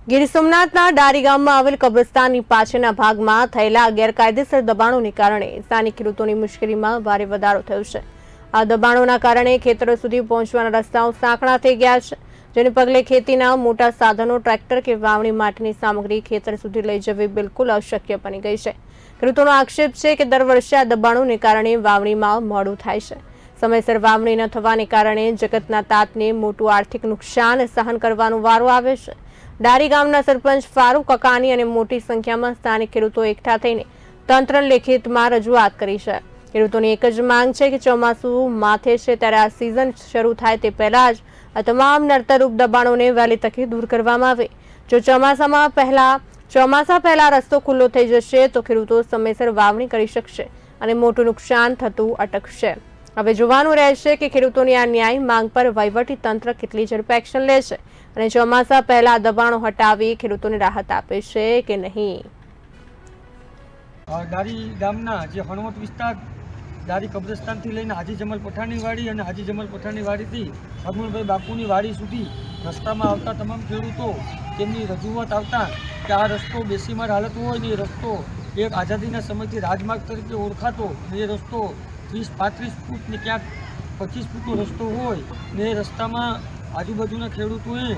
ગીર સોમનાથના ડારી ગામમાં આવેલ કબ્રસ્તાનની પાછળના ભાગમાં થયેલા ગેરકાયદેસર દબાણોને કારણે સ્થાનિક ખેડૂતોની મુશ્કેલીમાં ભારે વધારો થયો છે। આ દબાણોના કારણે ખેતરો સુધી પહોંચવાના રસ્તાઓ સાંકડા થઈ ગયા છે, જેને પગલે ખેતીના મોટા સાધનો, ટ્રેક્ટર કે વાવણી માટેની સામગ્રી ખેતર સુધી લઈ જવી બિલકુલ અશક્ય બની ગઈ છે। ખેડૂતોનો આક્ષેપ છે કે દર વર્ષે આ દબાણોને કારણે વાવણીમાં મોડું થાય છે। સમયસર વાવણી ન થવાને કારણે જગતના તાતને મોટું આર્થિક નુકસાન સહન કરવાનો વારો આવે છે। ડારી ગામના સરપંચ ફારૂક કકાની અને મોટી સંખ્યામાં સ્થાનિક ખેડૂતો એકઠા થઈને તંત્રને લેખિતમાં રજૂઆત કરી છે। ખેડૂતોની એક જ માંગ છે કે ચોમાસું માથે છે ત્યારે આ સિઝન શરૂ થાય તે પહેલા જ આ તમામ નડતરરૂપ દબાણોને વહેલી તકે દૂર કરવામાં આવે। જો ચોમાસા પહેલા રસ્તો ખુલ્લો થઈ જશે તો ખેડૂતો સમયસર વાવણી કરી શકશે અને મોટું નુકસાન થતું અટકશે। હવે જોવાનું રહેશે કે ખેડૂતોની આ ન્યાય માંગ પર વહીવટી તંત્ર કેટલી ઝડપે એક્શન લે છે અને ચોમાસા પહેલા દબાણો હટાવી ખેડૂતોને રાહત આપે છે કે નહીં। ડારી ગામના જે હણવટ વિસ્તાર ડારી કબ્રસ્તાનથી લઈને હાજી જમલ પઠાણની વાડી અને હાજી જમલ પઠાણની વાડીથી હરમણભાઈ બાપુની વાડી સુધી રસ્તામાં આવતા તમામ ખેડૂતો તેમની રજૂઆત આવતા કે આ રસ્તો બેસીમાર હાલત હોય ને એ રસ્તો એક આઝાદીના સમયથી રાજમાર્ગ તરીકે ઓળખાતો ને એ રસ્તો 30-35 ફૂટ ને ક્યાંક 25 ફૂટનો રસ્તો હોય ને એ રસ્તામાં આજુબાજુના ખેડૂતોએ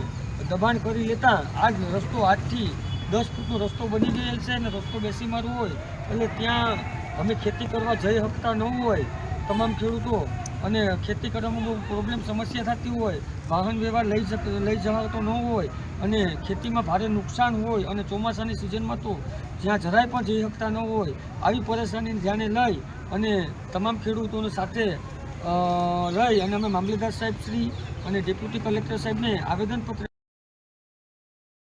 દબાણ કરી લેતા આજ રસ્તો આજથી 10 ફૂટનો રસ્તો બની ગયેલ છે અને રસ્તો બેસીમાર હોય એટલે ત્યાં અમે ખેતી કરવા જઈ શકતા ન હોય તમામ ખેડૂતો અને ખેતી કરવામાં બહુ પ્રોબ્લેમ સમસ્યા થતી હોય, વાહન વ્યવહાર લઈ જવાતો ન હોય અને ખેતીમાં ભારે નુકસાન હોય અને ચોમાસાની સિઝનમાં તો જ્યાં જરાય પણ જઈ શકતા ન હોય આવી પરેશાનીને ધ્યાને લઈ અને તમામ ખેડૂતોને સાથે લઈ અને અમે મામલતદાર સાહેબ શ્રી અને ડેપ્યુટી કલેક્ટર સાહેબને આવેદનપત્ર